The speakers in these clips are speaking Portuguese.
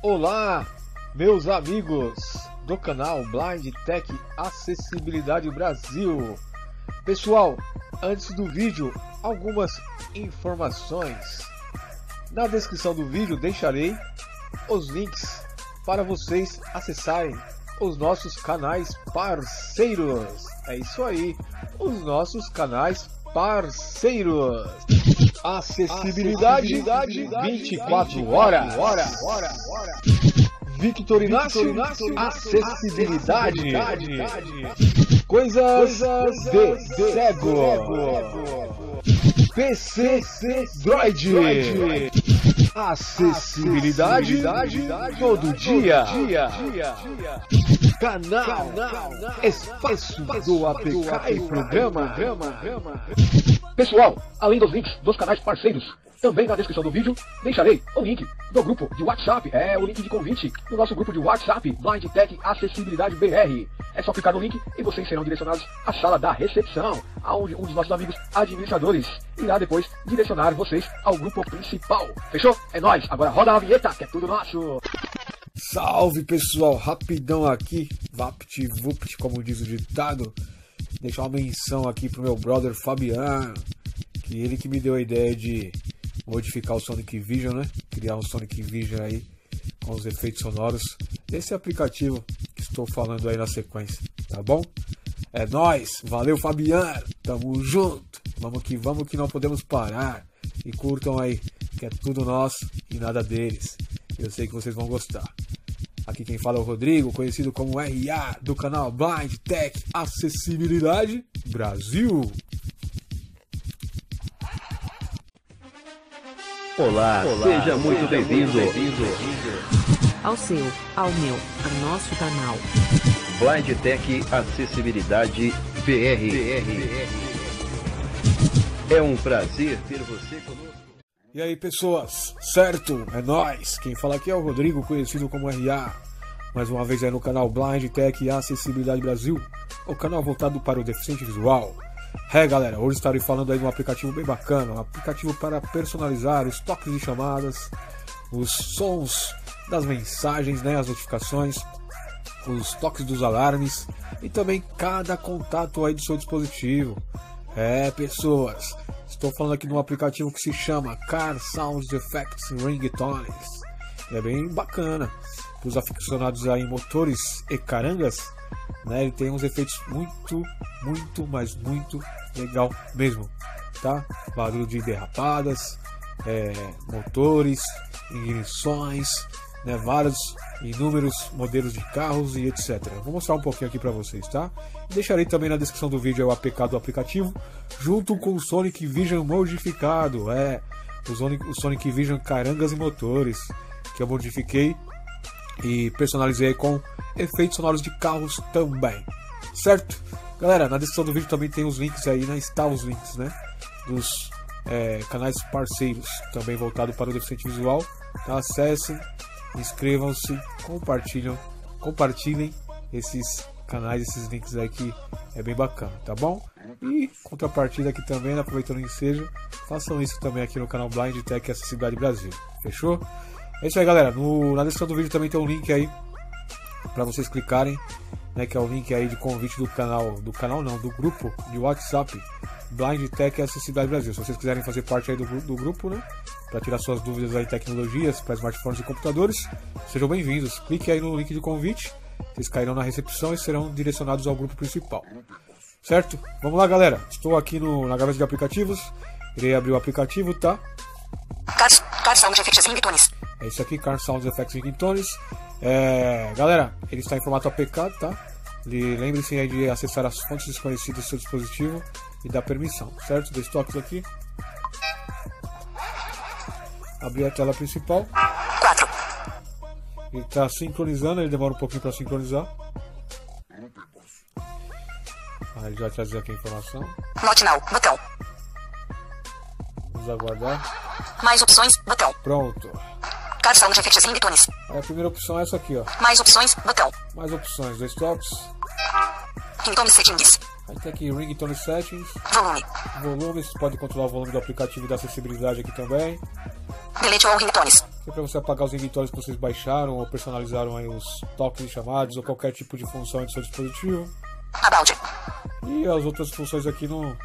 Olá, meus amigos do canal Blind Tech Acessibilidade Brasil. Pessoal, antes do vídeo, algumas informações. Na descrição do vídeo deixarei os links para vocês acessarem os nossos canais parceiros. É isso aí, os nossos canais parceiros. Acessibilidade 24 horas. Victor Inácio, acessibilidade. Coisas de cego. PC Droid. Acessibilidade todo dia. Canal Espaço do APK e Programa. Pessoal, além dos links dos canais parceiros, também na descrição do vídeo deixarei o link do grupo de WhatsApp, o link de convite do nosso grupo de WhatsApp, Blind Tech Acessibilidade BR. É só clicar no link e vocês serão direcionados à sala da recepção, onde um dos nossos amigos administradores irá depois direcionar vocês ao grupo principal. Fechou? É nóis! Agora roda a vinheta, que é tudo nosso! Salve pessoal, rapidão aqui, vapt-vupt, como diz o ditado. Deixar uma menção aqui pro meu brother Fabiano, que ele que me deu a ideia de modificar o Sonic Vision, né? Criar um Sonic Vision aí com os efeitos sonoros desse aplicativo que estou falando aí na sequência, tá bom? É nóis, valeu Fabiano, tamo junto, vamos que não podemos parar. E curtam aí, que é tudo nosso e nada deles. Eu sei que vocês vão gostar. Aqui quem fala é o Rodrigo, conhecido como RA, do canal Blind Tech Acessibilidade Brasil. Olá, seja muito bem-vindo ao seu, ao meu, ao nosso canal Blind Tech Acessibilidade BR. É um prazer ter você conosco. E aí pessoas, certo? É nóis! Quem fala aqui é o Rodrigo, conhecido como RA. Mais uma vez aí no canal Blind Tech Acessibilidade Brasil, o canal voltado para o deficiente visual. Galera, hoje estarei falando aí de um aplicativo bem bacana, um aplicativo para personalizar os toques de chamadas, os sons das mensagens, né, as notificações, os toques dos alarmes e também cada contato aí do seu dispositivo. Pessoas, estou falando aqui de um aplicativo que se chama Car Sound Effects Ringtones. É bem bacana para os aficionados aí em motores e carangas, né? Ele tem uns efeitos muito legal mesmo, tá? Barulho de derrapadas, motores, ignições, né? Vários inúmeros modelos de carros e etc. Vou mostrar um pouquinho aqui para vocês, tá? E deixarei também na descrição do vídeo o APK do aplicativo, junto com o Sonic Vision modificado, o Sonic Vision carangas e motores, que eu modifiquei e personalizei com efeitos sonoros de carros também, certo? Galera, na descrição do vídeo também tem os links aí, né? Está os links, né? Dos canais parceiros, também voltado para o deficiente visual, tá? Acessem, inscrevam-se, compartilhem esses canais, esses links aí que é bem bacana, tá bom? E contrapartida aqui também, aproveitando o ensejo, façam isso também aqui no canal Blind Tech Acessibilidade Brasil, fechou? É isso aí, galera. Na descrição do vídeo também tem um link aí para vocês clicarem, né, que é o link aí de convite do grupo de WhatsApp Blind Tech Acessibilidade Brasil. Se vocês quiserem fazer parte aí do grupo, né, para tirar suas dúvidas aí em tecnologias para smartphones e computadores, sejam bem-vindos. Clique aí no link de convite, vocês cairão na recepção e serão direcionados ao grupo principal, certo? Vamos lá, galera. Estou aqui na gaveta de aplicativos, irei abrir o aplicativo, tá? Car Sound Effects Ringtones. É isso aqui, Car Sound Effects Ringtones. Galera, ele está em formato APK, tá? Lembre-se aí de acessar as fontes desconhecidas do seu dispositivo e dar permissão, certo? Dois toques aqui. Abrir a tela principal. 4. Ele está sincronizando, ele demora um pouquinho para sincronizar. Ele já vai trazer aqui a informação. Not now, botão. Vamos aguardar. Mais opções, botão. Pronto. Car Sound Effects Ringtones. A primeira opção é essa aqui, ó. Mais opções, botão. Mais opções, dois toques. Ringtone Settings. Aí tem aqui Ringtone Settings. Volume. Volume, você pode controlar o volume do aplicativo e da acessibilidade aqui também. Delete all ringtones. Isso é para você apagar os ringtones que vocês baixaram ou personalizaram aí os toques e chamados ou qualquer tipo de função do seu dispositivo. About. E as outras funções aqui não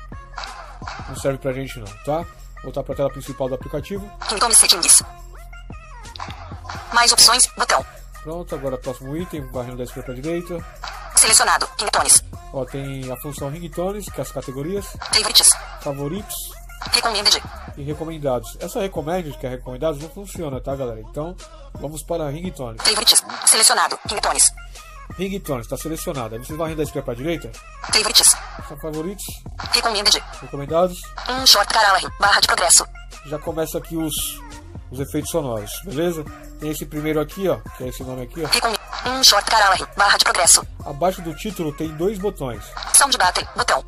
servem pra gente não, tá? Voltar para a tela principal do aplicativo. Ringtone settings. Mais opções, botão. Pronto, agora próximo item, varrendo da esquerda para a direita. Selecionado, ringtones. Ó, tem a função ringtones, que é as categorias, Favorites. favoritos Recommended. e recomendados. Essa recommended, que é recomendados, não funciona, tá, galera? Então, vamos para ringtones. Favorites. Selecionado, ringtones. Ringtones, está selecionado. Aí vocês varrendo da esquerda para a direita. Favorites. São favoritos, Recommended. recomendados. Short caralho, barra de progresso. Já começa aqui os efeitos sonoros, beleza? Tem esse primeiro aqui, ó, que é esse nome aqui, ó. Short caralho, barra de progresso. Abaixo do título tem dois botões. Sound button, botão.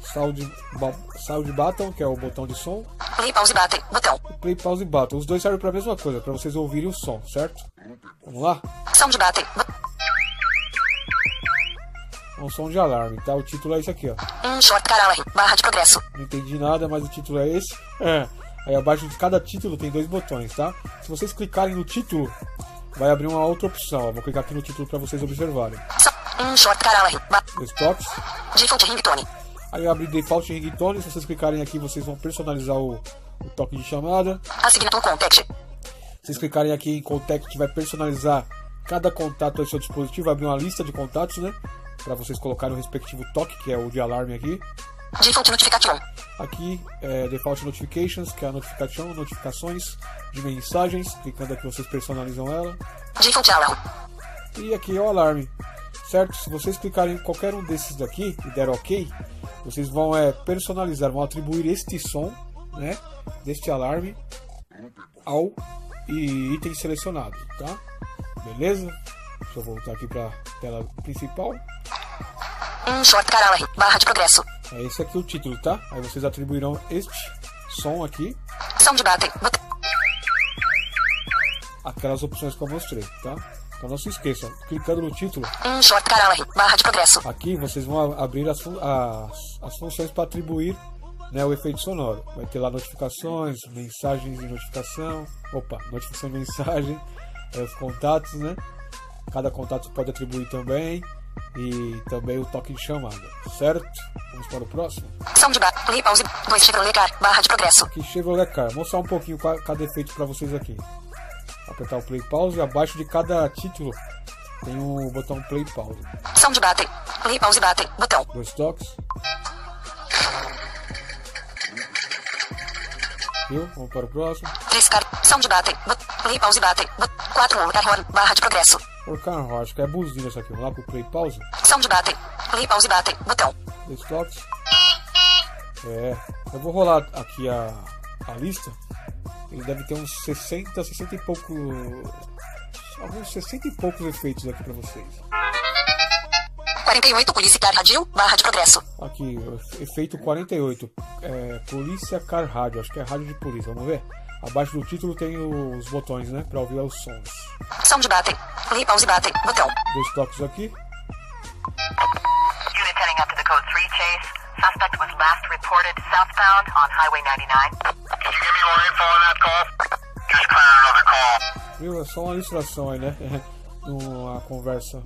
Sound button, que é o botão de som, Play pause button, botão. e play pause button. Os dois servem para a mesma coisa, para vocês ouvirem o som, certo? Vamos lá? Sound button. É um som de alarme, tá? O título é esse aqui, ó. Short caralho, barra de progresso. Não entendi nada, mas o título é esse. Aí abaixo de cada título tem dois botões, tá? Se vocês clicarem no título, vai abrir uma outra opção. Ó. Vou clicar aqui no título para vocês observarem. Short caralho, Dois toques. default ringtone. Aí abre default ringtone. Se vocês clicarem aqui, vocês vão personalizar o toque de chamada. Assign to contact. Se vocês clicarem aqui em contact, vai personalizar cada contato do seu dispositivo. Vai abrir uma lista de contatos, né? Para vocês colocarem o respectivo toque, que é o de alarme aqui. Default notification. Aqui é Default Notifications, que é a notificações de mensagens. Clicando aqui vocês personalizam ela. Default alarm. E aqui é o alarme, certo? Se vocês clicarem em qualquer um desses daqui e der OK, vocês vão personalizar, vão atribuir este som, né, deste alarme ao item selecionado, tá? Beleza? Deixa eu voltar aqui para a tela principal. Short caralho, barra de progresso. É esse aqui o título, tá? Aí vocês atribuirão este som aqui Sound button, botão. aquelas opções que eu mostrei, tá? Então não se esqueçam, clicando no título, Short caralho, barra de progresso. aqui vocês vão abrir as funções para atribuir, né, o efeito sonoro. Vai ter lá notificações, mensagens de notificação, notificação de mensagem, os contatos, né? Cada contato pode atribuir também. E também o toque de chamada, certo? Vamos para o próximo. Sound button, play pause, 2 Chevrolet Car, barra de progresso. Aqui Chevrolet Car, vou mostrar um pouquinho cada efeito para vocês aqui. Apertar o play pause e abaixo de cada título tem o botão play pause. Sound button, play pause button, botão. Dois toques. Viu? Vamos para o próximo. 3 car, sound button, play pause button, 4 horn, barra de progresso. Por carro, acho que é buzina isso aqui. Vamos lá pro play pause. Sound button, play pause button, botão. Dois toques. Eu vou rolar aqui a lista. Ele deve ter uns 60 e pouco. Alguns 60 e poucos efeitos aqui pra vocês. 48 Police Car Radio, barra de progresso. Aqui, efeito 48. Polícia Car Radio, acho que é rádio de polícia, vamos ver? Abaixo do título tem os botões, né? Pra ouvir os sons. Sound button, play pause button, botão. Dois toques aqui. Unit heading up to the code 3 chase. Suspect was last reported southbound on Highway 99. Can you give me more info on that call? Just clear another call. Viu? É só uma ilustração aí, né? Uma conversa,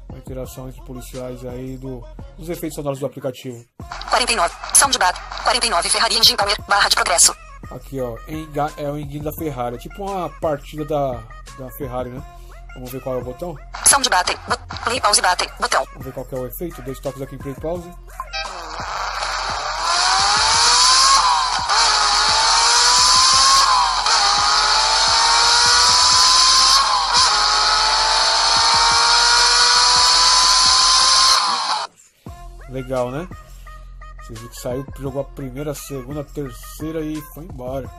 uma interação entre policiais aí dos efeitos sonoros do aplicativo. 49, sound button, 49 Ferrari Engine Power, barra de progresso. Aqui, ó, é o engine da Ferrari. É tipo uma partida da Ferrari, né? Vamos ver qual é o botão. Sound button, play pause button, botão. Vamos ver qual que é o efeito. Dois toques aqui em play pause. Legal, né? Vocês viram que saiu, jogou a primeira, a segunda, a terceira e foi embora.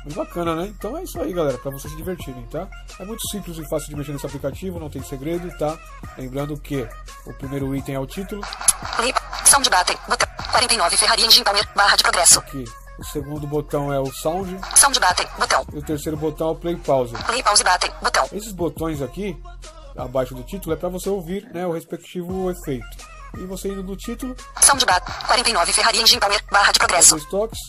Muito bacana, né? Então é isso aí, galera, pra vocês se divertirem, tá? É muito simples e fácil de mexer nesse aplicativo, não tem segredo, tá? Lembrando que o primeiro item é o título. Sound button, botão. 49 Ferrari Engine Power, barra de progresso. Aqui, o segundo botão é o sound. Sound button, botão. E o terceiro botão é o play pause. Play pause button, botão. Esses botões aqui, abaixo do título, é pra você ouvir, né, o respectivo efeito. E você indo no título, Sound button, 49 Ferrari Engine Power, barra de progresso. dois toques.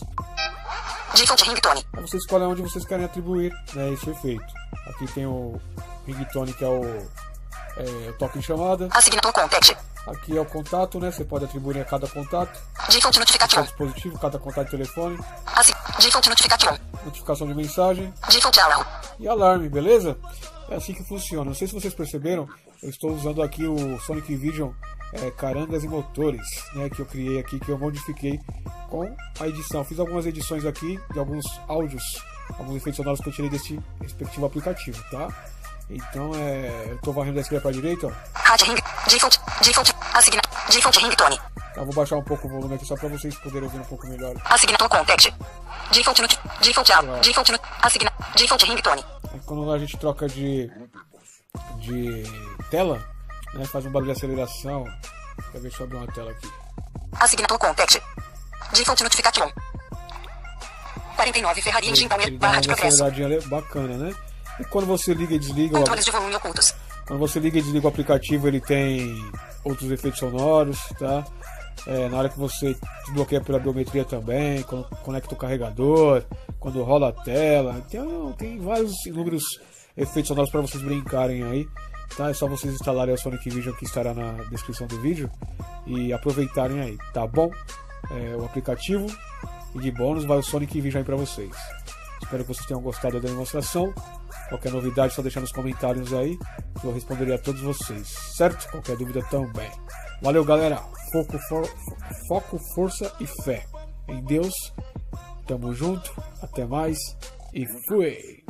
Default ringtone. Aí você escolhe onde vocês querem atribuir, né, esse efeito. Aqui tem o ringtone, que é o toque em chamada. Assignator contact. Aqui é o contato, né? Você pode atribuir a cada contato. Default notification. Cada dispositivo, cada contato de telefone. Default notification. Notificação de mensagem. Default alarm. E alarme, beleza? É assim que funciona. Não sei se vocês perceberam, eu estou usando aqui o Sonic Vision Carangas e Motores, né? Que eu criei aqui, que eu modifiquei com a edição. Fiz algumas edições aqui de alguns áudios, alguns efeitos sonoros que eu tirei desse respectivo aplicativo, tá? Então eu estou varrendo da esquerda para a direita, ó. Rádio ring. Default ringtone. Eu vou baixar um pouco o volume aqui só para vocês poderem ouvir um pouco melhor. Assignator contact. Default alarm. Default ringtone. Aí, quando a gente troca de tela, né, faz um barulho de aceleração. Quer ver se eu abrir uma tela aqui. Assignator contact. Default notification. 49 Ferrari Engine Power. Barra de progresso. Bacana, né? E quando você liga e desliga Controles de volume ocultos. Quando você liga e desliga o aplicativo, ele tem outros efeitos sonoros, tá? Na hora que você desbloqueia pela biometria também, quando conecta o carregador, quando rola a tela. Então, tem vários inúmeros efeitos sonoros para vocês brincarem aí, tá? É só vocês instalarem o Sonic Vision, que estará na descrição do vídeo, e aproveitarem aí, tá bom? O aplicativo, e de bônus vai o Sonic Vision aí para vocês. Espero que vocês tenham gostado da demonstração. Qualquer novidade, só deixar nos comentários aí, que eu responderei a todos vocês, certo? Qualquer dúvida também. Valeu, galera. Foco, força e fé em Deus. Tamo junto. Até mais. E fui.